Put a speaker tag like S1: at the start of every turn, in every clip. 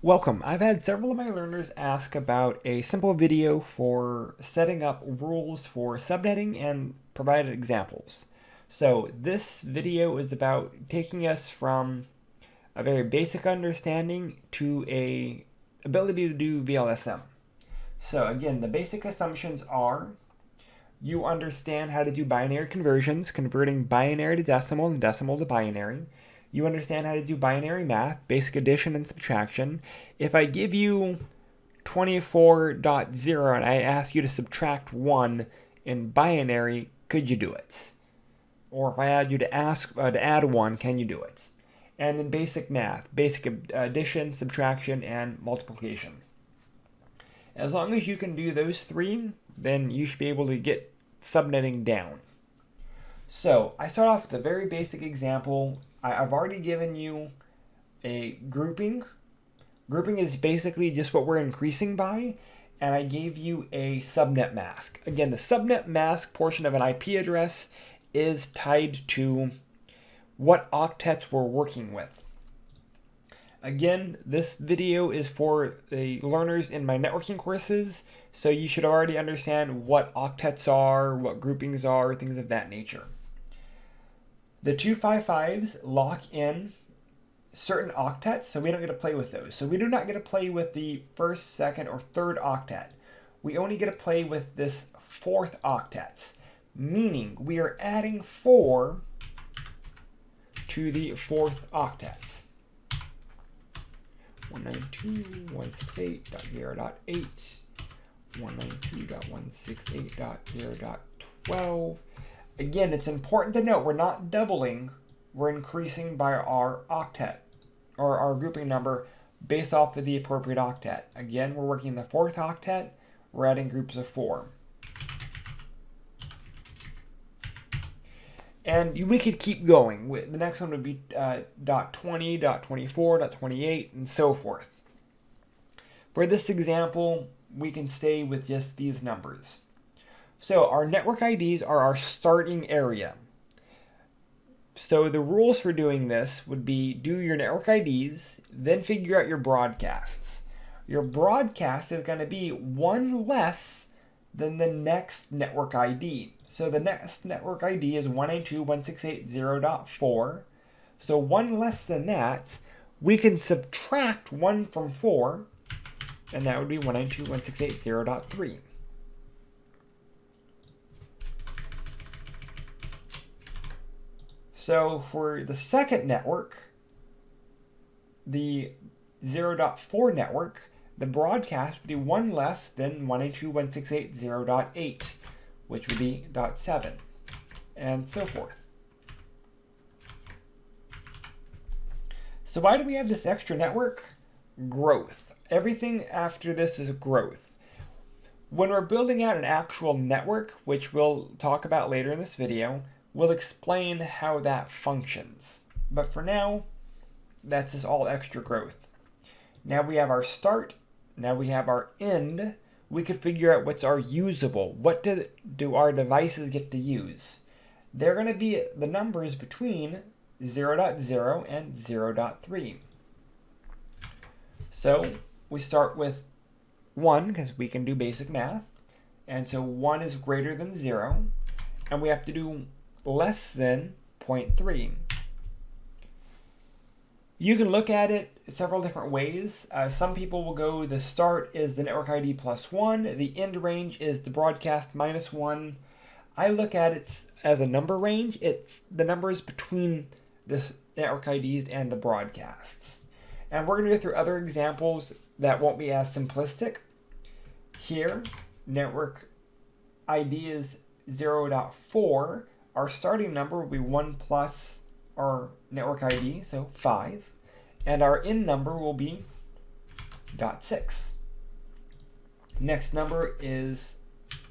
S1: Welcome. I've had several of my learners ask about a simple video for setting up rules for subnetting and provided examples. So this video is about taking us from a very basic understanding to a ability to do VLSM. So again, the basic assumptions are you understand how to do binary conversions, converting binary to decimal and decimal to binary. You understand how to do binary math, basic addition and subtraction. If I give you 24.0 and I ask you to subtract 1 in binary, could you do it? Or if I add you to add 1, can you do it? And then basic math, basic addition, subtraction, and multiplication. As long as you can do those three, then you should be able to get subnetting down. So I start off with a very basic example. I've already given you a grouping. Grouping is basically just what we're increasing by, and I gave you a subnet mask. Again, the subnet mask portion of an IP address is tied to what octets we're working with. Again, this video is for the learners in my networking courses, so you should already understand what octets are, what groupings are, things of that nature. The 255s lock in certain octets, so we don't get to play with those. So we do not get to play with the first, second, or third octet. We only get to play with this fourth octet, meaning we are adding 4 to the fourth octet. 192.168.0.8, 192.168.0.12. Again, it's important to note we're not doubling, we're increasing by our octet, or our grouping number based off of the appropriate octet. Again, we're working the fourth octet, we're adding groups of 4. And we could keep going. The next one would be .20, .24, .28, and so forth. For this example, we can stay with just these numbers. So our network IDs are our starting area. So the rules for doing this would be do your network IDs, then figure out your broadcasts. Your broadcast is going to be 1 less than the next network ID. So the next network ID is 192.168.0.4. So 1 less than that, we can subtract 1 from 4, and that would be 192.168.0.3. So for the second network, the 0.4 network, the broadcast would be 1 less than 192.168.0.8, which would be .7, and so forth. So why do we have this extra network? Growth. Everything after this is growth. When we're building out an actual network, which we'll talk about later in this video, we'll explain how that functions. But for now, that's just all extra growth. Now we have our start. Now we have our end. We could figure out what's our usable. What do our devices get to use? They're going to be the numbers between 0.0 and 0.3. So we start with 1 because we can do basic math. And so 1 is greater than 0. And we have to do less than 0.3. You can look at it several different ways. Some people will go, the start is the network ID plus 1. The end range is the broadcast minus 1. I look at it as a number range. The numbers between the network IDs and the broadcasts. And we're going to go through other examples that won't be as simplistic. Here, network ID is 0.4. Our starting number will be 1 plus our network ID, so 5. And our end number will be .6. Next number is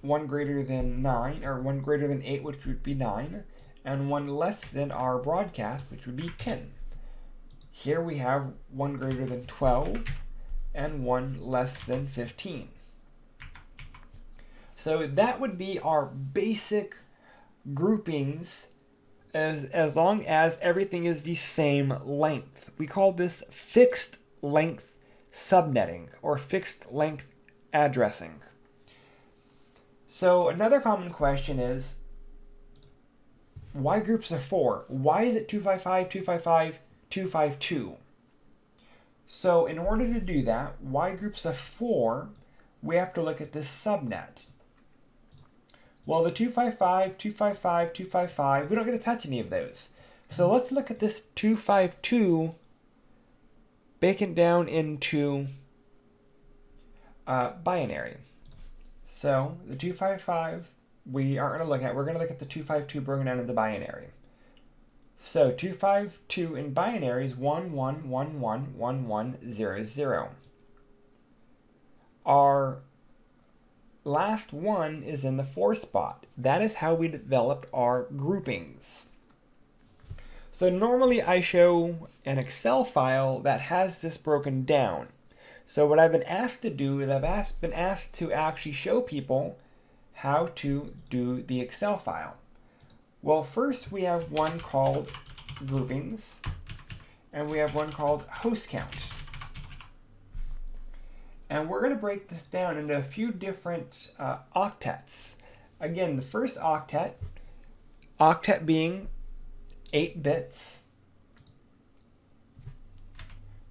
S1: 1 greater than 9, or 1 greater than 8, which would be 9. And 1 less than our broadcast, which would be 10. Here we have 1 greater than 12, and 1 less than 15. So that would be our basic groupings as long as everything is the same length. We call this fixed length subnetting, or fixed length addressing. So another common question is, why groups of 4? Why is it 255, 255, 252? So in order to do that, why groups of 4, we have to look at this subnet. Well, the 255, 255, 255, we don't get to touch any of those. So let's look at this 252, break it down into binary. So the 255 we aren't going to look at. We're going to look at the 252 broken down into binary. So 252 in binary is 11111100. Our last one is in the 4 spot. That is how we developed our groupings. So normally I show an Excel file that has this broken down. So what I've been asked to do is been asked to actually show people how to do the Excel file. Well, first we have one called groupings, and we have one called host count. And we're going to break this down into a few different octets. Again, the first octet being 8 bits.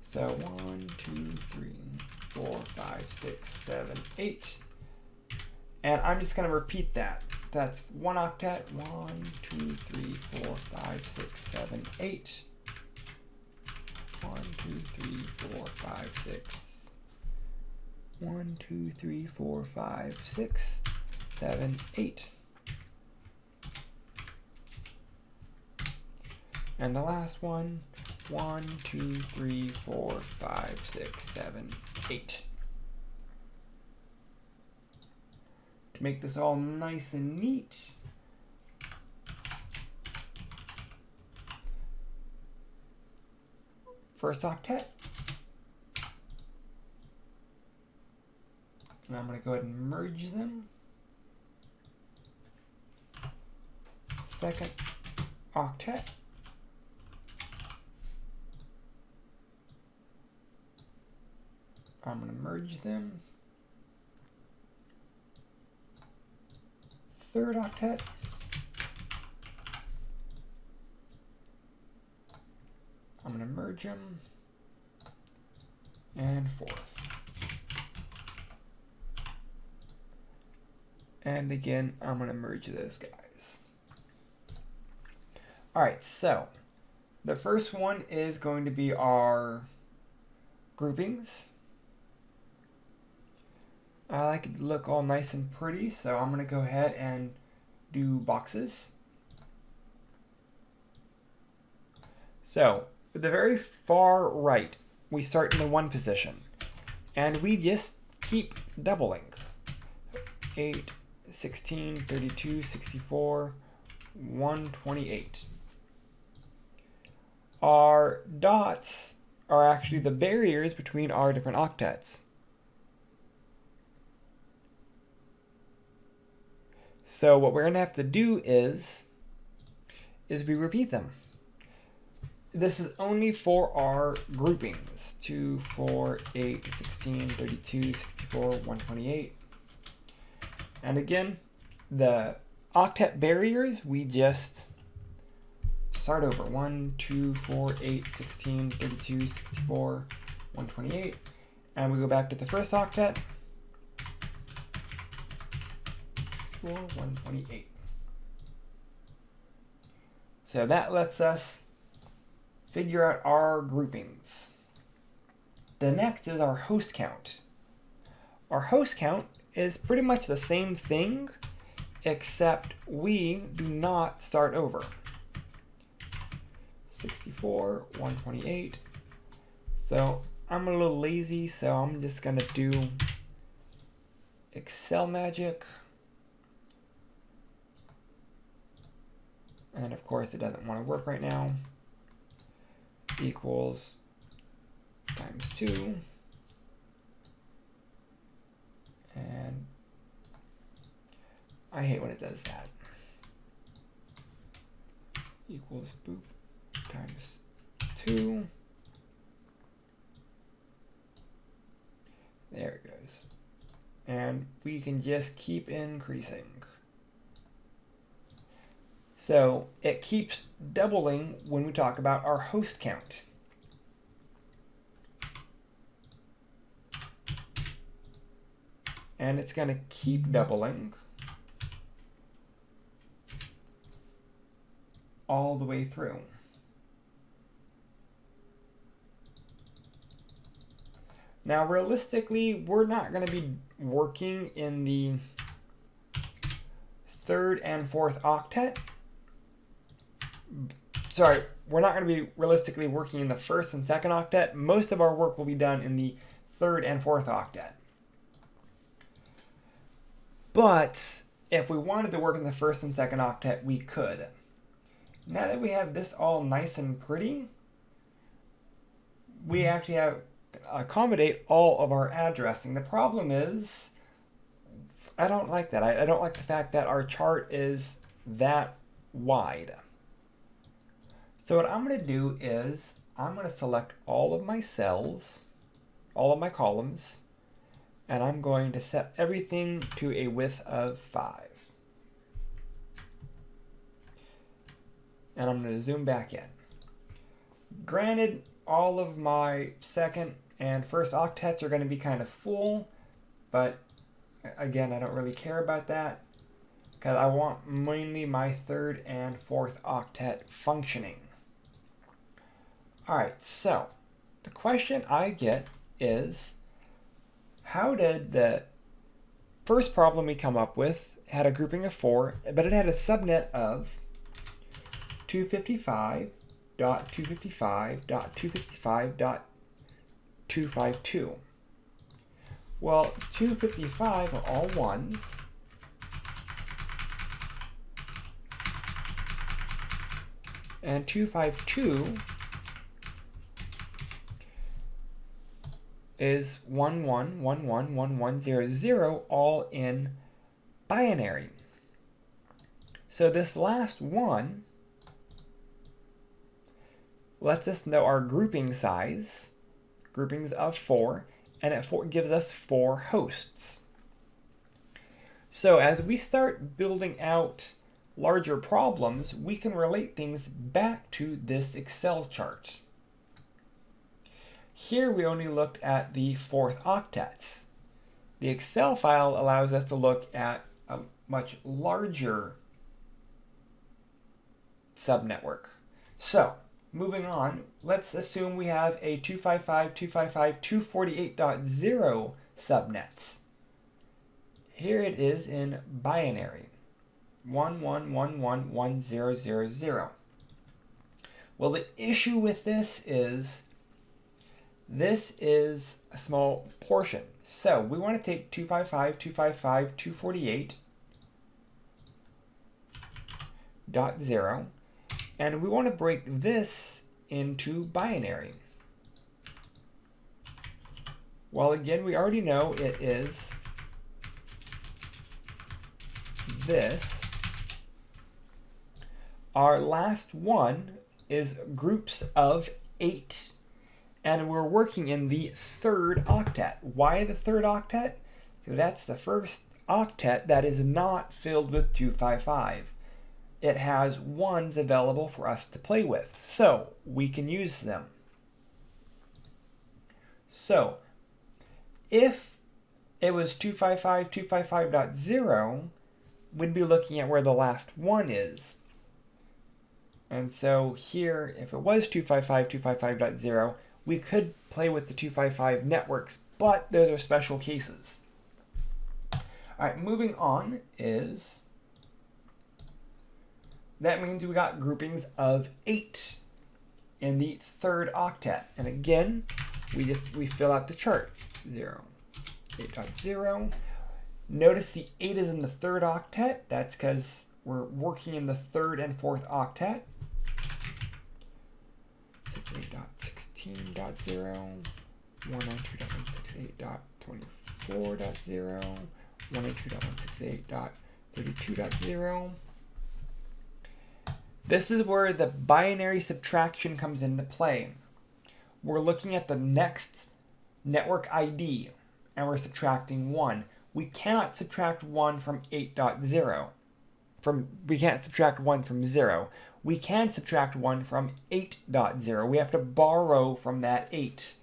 S1: So 1, 2, 3, 4, 5, 6, 7, 8. And I'm just going to repeat that. That's one octet. 1, 2, 3, 4, 5, 6, 7, 8. 1, 2, 3, 4, 5, 6. 1, 2, 3, 4, 5, 6, 7, 8. And the last one, 1, 2, 3, 4, 5, 6, 7, 8. To make this all nice and neat, first octet. And I'm going to go ahead and merge them. Second octet. I'm going to merge them. Third octet. I'm going to merge them. And fourth. And again, I'm going to merge those guys. Alright, so the first one is going to be our groupings. I like it to look all nice and pretty, so I'm going to go ahead and do boxes. So, at the very far right, we start in the 1 position, and we just keep doubling. 8, 16, 32, 64, 128. Our dots are actually the barriers between our different octets. So what we're going to have to do is we repeat them. This is only for our groupings. 2, 4, 8, 16, 32, 64, 128. And again, the octet barriers, we just start over. 1, 2, 4, 8, 16, 32, 64, 128. And we go back to the first octet. 128. So that lets us figure out our groupings. The next is our host count. Our host count is pretty much the same thing, except we do not start over. 64, 128. So I'm a little lazy, so I'm just going to do Excel magic. And of course, it doesn't want to work right now. Equals times 2. And I hate when it does that. Equals boop times 2. There it goes. And we can just keep increasing. So it keeps doubling when we talk about our host count. And it's going to keep doubling all the way through. Now, realistically, we're not going to be working in the third and fourth octet. Sorry, we're not going to be realistically working in the first and second octet. Most of our work will be done in the third and fourth octet. But if we wanted to work in the first and second octet, we could. Now that we have this all nice and pretty, we actually have accommodate all of our addressing. The problem is, I don't like that. I don't like the fact that our chart is that wide. So what I'm going to do is I'm going to select all of my cells, all of my columns, and I'm going to set everything to a width of 5. And I'm going to zoom back in. Granted, all of my second and first octets are going to be kind of full, but again, I don't really care about that because I want mainly my third and fourth octet functioning. All right, so the question I get is, how did the first problem we come up with had a grouping of 4, but it had a subnet of 255.255.255.252. Well, 255 are all ones. And 252 is 11111100, all in binary. So this last one lets us know our grouping size, groupings of 4, and it gives us 4 hosts. So as we start building out larger problems, we can relate things back to this Excel chart. Here we only looked at the 4th octets. The Excel file allows us to look at a much larger subnetwork. So, moving on, let's assume we have a 255.255.248.0 subnets. Here it is in binary, 11111000. Well, the issue with this is a small portion. So we want to take 255.255.248.0 and we want to break this into binary. Well, again, we already know it is this. Our last one is groups of 8. And we're working in the 3rd octet. Why the 3rd octet? Because that's the first octet that is not filled with 255. It has 1s available for us to play with, so we can use them. So if it was 255.255.0, we'd be looking at where the last one is. And so here, if it was 255.255.0, we could play with the 255 networks, but those are special cases. All right, moving on is, that means we got groupings of 8 in the 3rd octet. And again, we fill out the chart. 0, 8.0. Notice the 8 is in the 3rd octet. That's because we're working in the 3rd and 4th octet. 68.16.0, 192.168.24.0, 192.168.32.0. This is where the binary subtraction comes into play. We're looking at the next network ID, and we're subtracting 1. We cannot subtract 1 from 8.0. We can't subtract 1 from 0. We can subtract 1 from 8.0. We have to borrow from that 8.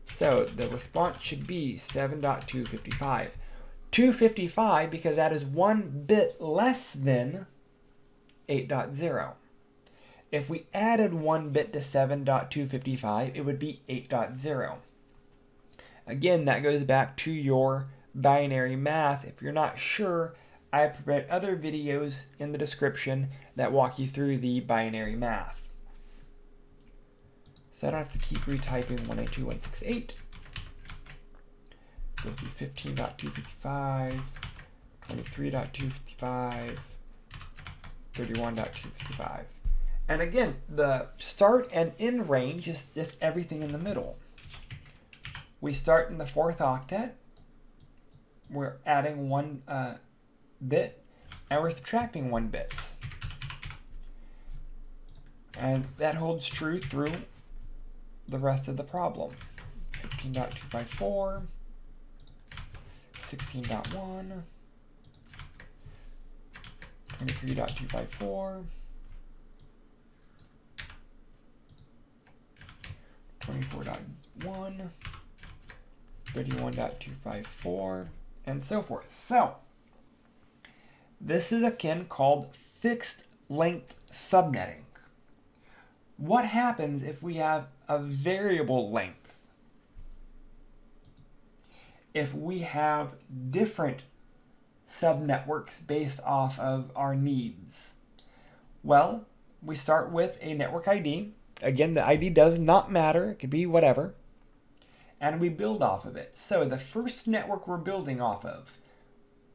S1: So the response should be 7.255. 255 because that is 1 bit less than 8.0. If we added 1 bit to 7.255, it would be 8.0. Again, that goes back to your binary math. If you're not sure, I have provided other videos in the description that walk you through the binary math. So I don't have to keep retyping 192.168. Go through 15.255, 23.255, 31.255. And again, the start and end range is just everything in the middle. We start in the 4th octet. We're adding 1 bit, and we're subtracting 1 bit. And that holds true through the rest of the problem. 15.254, 16.1, 23.254, 24.1, 31.254, and so forth. So, this is akin called fixed length subnetting. What happens if we have a variable length? If we have different subnetworks based off of our needs? Well, we start with a network ID. Again, the ID does not matter. It could be whatever. And we build off of it. So the first network we're building off of,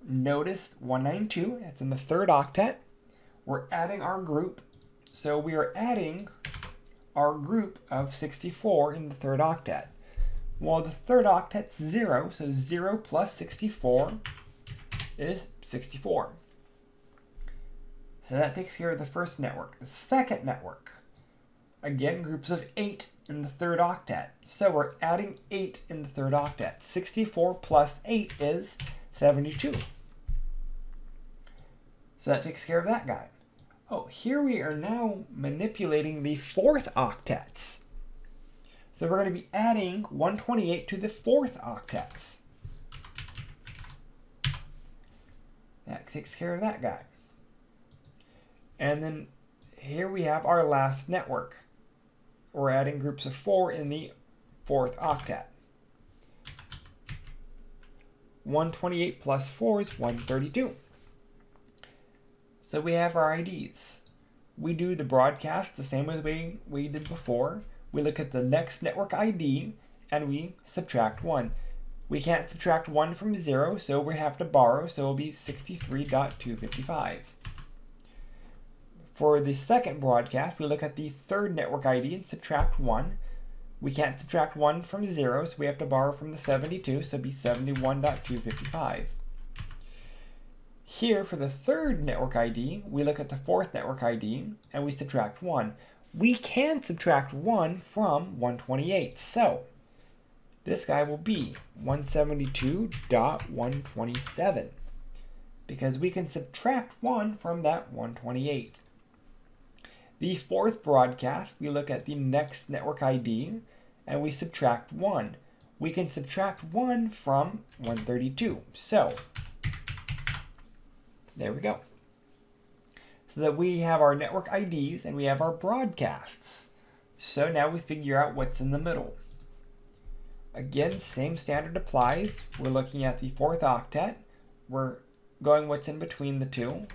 S1: notice 192, that's in the 3rd octet. We're adding our group. So we are adding our group of 64 in the 3rd octet. Well, the 3rd octet's 0, so 0 plus 64 is 64. So that takes care of the first network. The second network, again, groups of 8 in the 3rd octet. So we're adding 8 in the 3rd octet. 64 plus 8 is 72. So that takes care of that guy. Oh, here we are now manipulating the 4th octets. So we're going to be adding 128 to the 4th octets. That takes care of that guy. And then here we have our last network. We're adding groups of 4 in the 4th octet. 128 plus 4 is 132. So we have our IDs. We do the broadcast the same as we did before. We look at the next network ID and we subtract 1. We can't subtract 1 from 0, so we have to borrow, so it'll be 63.255. For the second broadcast, we look at the 3rd network ID and subtract 1. We can't subtract 1 from 0, so we have to borrow from the 72, so it'll be 71.255. Here, for the 3rd network ID, we look at the 4th network ID, and we subtract 1. We can subtract 1 from 128, so this guy will be 172.127, because we can subtract 1 from that 128. The 4th broadcast, we look at the next network ID, and we subtract 1. We can subtract 1 from 132, so there we go. So that we have our network IDs and we have our broadcasts. So now we figure out what's in the middle. Again, same standard applies. We're looking at the 4th octet. We're going what's in between the two.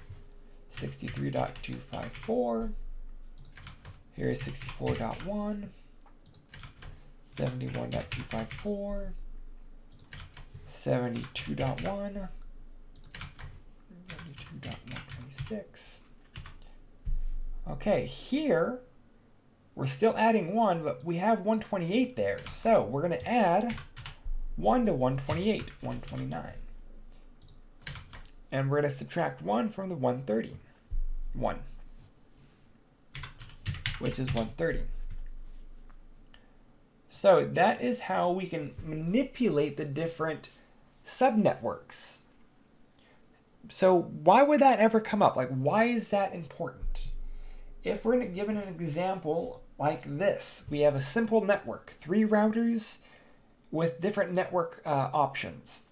S1: 63.254. Here's 64.1. 71.254. 72.1. 72.126. Okay, here we're still adding 1, but we have 128 there. So we're going to add 1 to 128, 129. And we're going to subtract 1 from the 130. 1, which is 130. So that is how we can manipulate the different subnetworks. So why would that ever come up? Like, why is that important? If we're given an example like this, we have a simple network, 3 routers with different network options.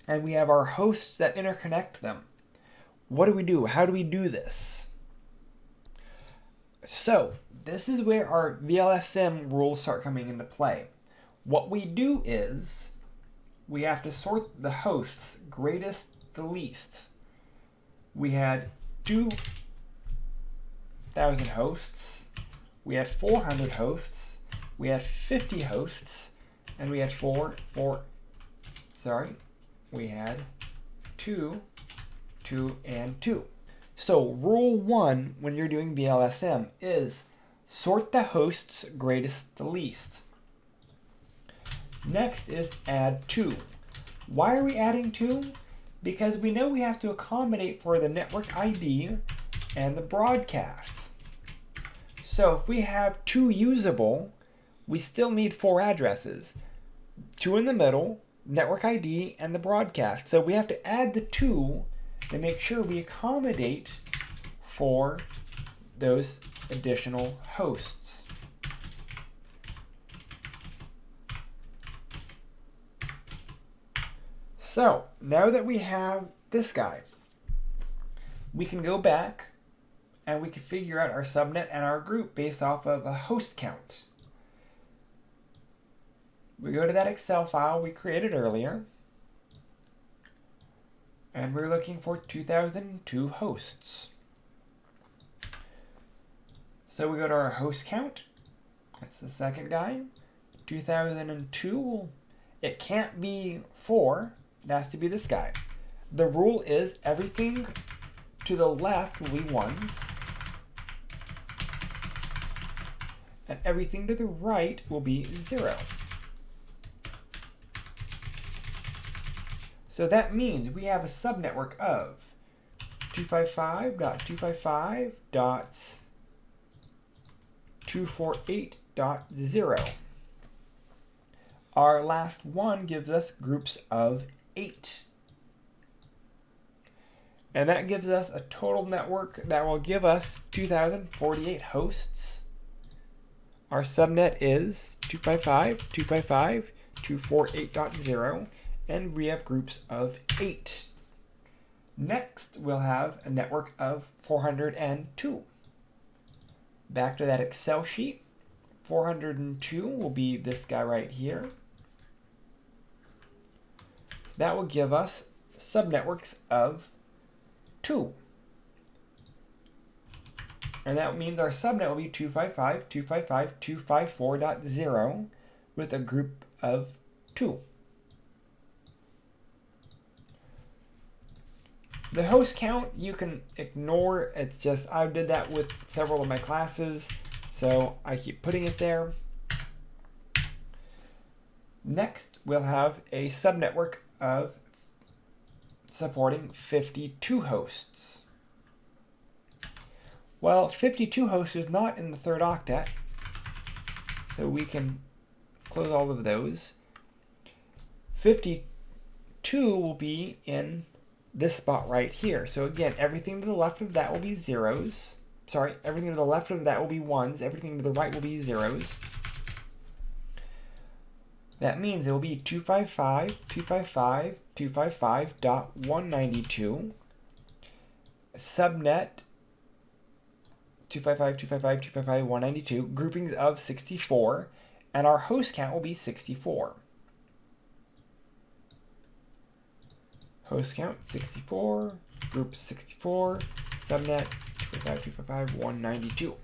S1: And we have our hosts that interconnect them. What do we do? How do we do this? So this is where our VLSM rules start coming into play. What we do is we have to sort the hosts greatest to least. We had 2,000 hosts, we had 400 hosts, we had 50 hosts, and we had we had 2, 2, and 2. So rule 1 when you're doing VLSM is sort the hosts greatest to least. Next is add 2. Why are we adding 2? Because we know we have to accommodate for the network ID and the broadcasts. So if we have 2 usable, we still need 4 addresses. 2 in the middle, network ID, and the broadcast. So we have to add the 2 to make sure we accommodate for those additional hosts. So now that we have this guy, we can go back and we can figure out our subnet and our group based off of a host count. We go to that Excel file we created earlier, and we're looking for 2002 hosts. So we go to our host count. That's the second guy. 2002. It can't be 4. It has to be this guy. The rule is everything to the left will be 1s, and everything to the right will be 0. So that means we have a subnetwork of 255.255.248.0. Our last one gives us groups of 8. And that gives us a total network that will give us 2,048 hosts. Our subnet is 255.255.248.0, and we have groups of 8. Next, we'll have a network of 402. Back to that Excel sheet. 402 will be this guy right here. That will give us subnetworks of 2. And that means our subnet will be 255.255.254.0 with a group of 2. The host count you can ignore. It's just I did that with several of my classes, so I keep putting it there. Next, we'll have a subnetwork of supporting 52 hosts. Well, 52 hosts is not in the third octet, so we can close all of those. 52 will be in this spot right here. So again, everything to the left of that will be zeros. Sorry, everything to the left of that will be 1s. Everything to the right will be 0s. That means it will be 255.255.255.192. Subnet 255.255.255.192. Groupings of 64. And our host count will be 64. Host count 64. Group 64. Subnet 255.255.192.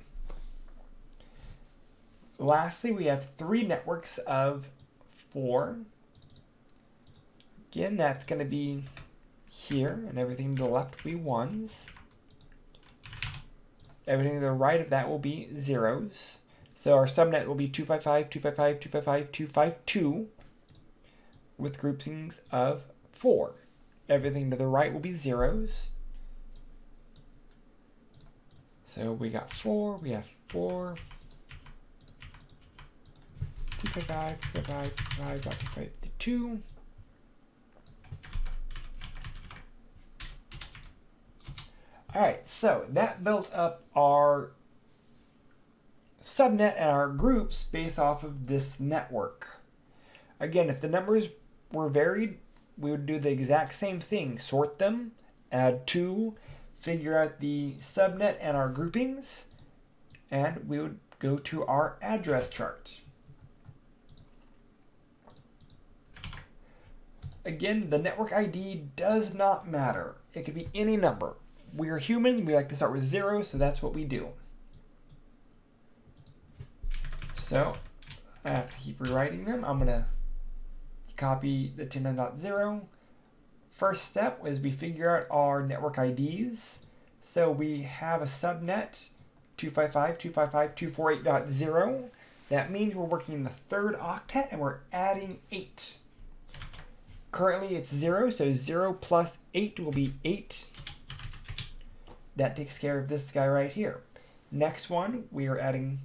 S1: Lastly, we have 3 networks of 4. Again, that's going to be here, and everything to the left will be 1s. Everything to the right of that will be 0s. So our subnet will be 255.255.255.252 with groupings of 4. Everything to the right will be 0s. So we got 4, we have 4. 255.255.252. All right, so that built up our subnet and our groups based off of this network. Again, if the numbers were varied, we would do the exact same thing. Sort them, add 2, figure out the subnet and our groupings, and we would go to our address chart. Again, the network ID does not matter. It could be any number. We are human, we like to start with 0, so that's what we do. So I have to keep rewriting them. I'm gonna copy the 10.0. First step is we figure out our network IDs. So we have a subnet 255.255.248.0. That means we're working in the third octet and we're adding 8. Currently it's 0, so 0 plus 8 will be 8. That takes care of this guy right here. Next one, we are adding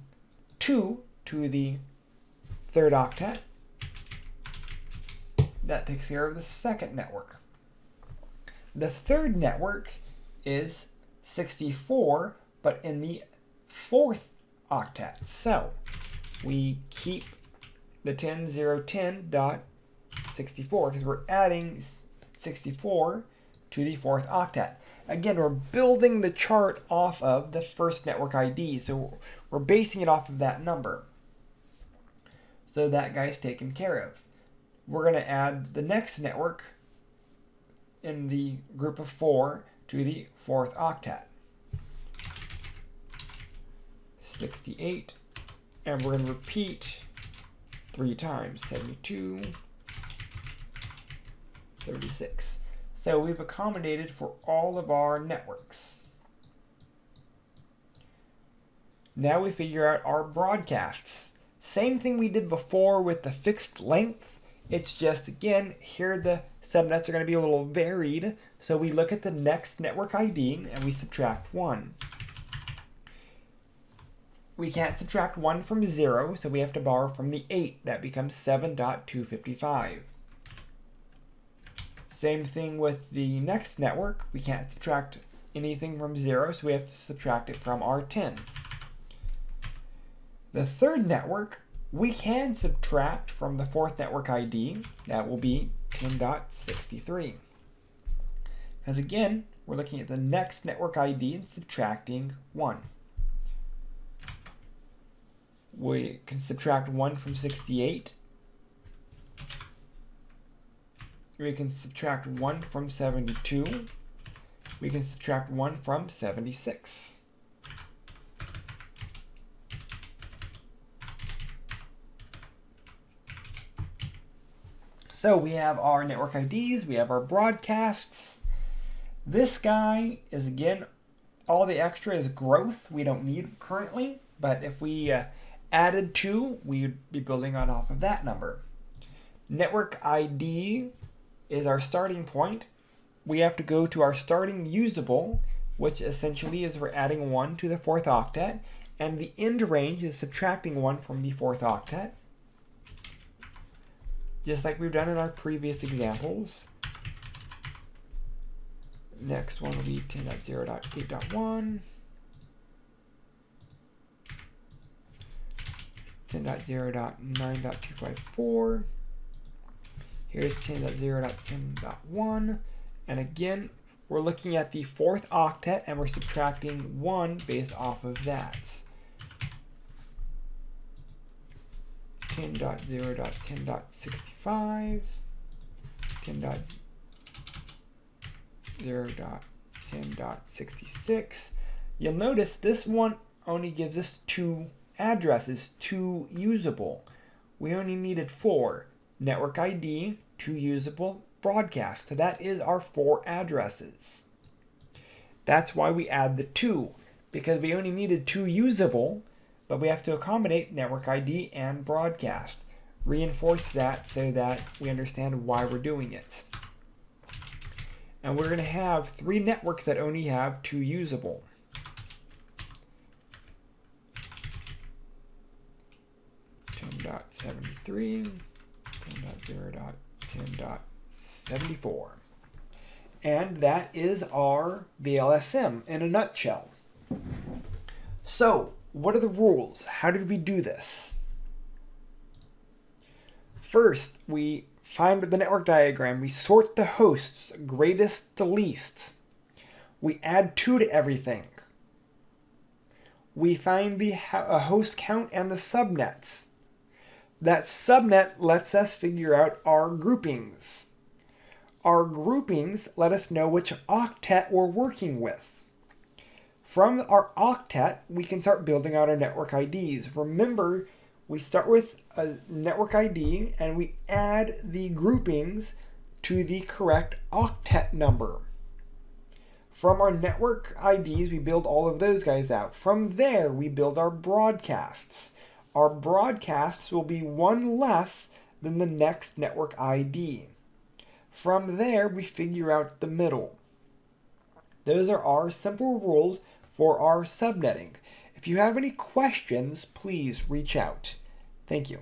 S1: 2 to the third octet. That takes care of the second network. The third network is 64, but in the fourth octet. So we keep the 10.0.10.64 because we're adding 64 to the fourth octet. Again, we're building the chart off of the first network ID, so we're basing it off of that number. So that guy's taken care of. We're going to add the next network in the group of 4 to the fourth octet. 68, and we're going to repeat 3 times, 72, 36. So we've accommodated for all of our networks. Now we figure out our broadcasts. Same thing we did before with the fixed length. It's just, again, here the subnets are going to be a little varied. So we look at the next network ID and we subtract 1. We can't subtract 1 from 0, so we have to borrow from the 8. That becomes 7.255. Same thing with the next network. We can't subtract anything from 0, so we have to subtract it from our 10. The third network, we can subtract from the fourth network ID. That will be 10.63. Because again, we're looking at the next network ID and subtracting 1. We can subtract 1 from 68. We can subtract 1 from 72. We can subtract 1 from 76. So we have our network IDs, we have our broadcasts. This guy is, again, all the extra is growth we don't need currently, but if we added 2, we would be building on off of that number. Network ID is our starting point. We have to go to our starting usable, which essentially is we're adding 1 to the fourth octet, and the end range is subtracting 1 from the fourth octet, just like we've done in our previous examples. Next one will be 10.0.8.1, 10.0.9.254. Here's 10.0.10.1, and again, we're looking at the fourth octet and we're subtracting 1 based off of that. 10.0.10.65, 10.0.10.66. You'll notice this one only gives us 2 addresses, 2 usable. We only needed 4. Network ID, 2 usable, broadcast. So that is our 4 addresses. That's why we add the 2, because we only needed 2 usable, but we have to accommodate network ID and broadcast. Reinforce that so that we understand why we're doing it. And we're going to have 3 networks that only have 2 usable. .75 10.3, 10.0.10.74. And that is our VLSM in a nutshell. So, what are the rules? How did we do this? First, we find the network diagram. We sort the hosts greatest to least. We add 2 to everything. We find the host count and the subnets. That subnet lets us figure out our groupings. Our groupings let us know which octet we're working with. From our octet, we can start building out our network IDs. Remember, we start with a network ID and we add the groupings to the correct octet number. From our network IDs, we build all of those guys out. From there, we build our broadcasts. Our broadcasts will be 1 less than the next network ID. From there, we figure out the middle. Those are our simple rules for our subnetting. If you have any questions, please reach out. Thank you.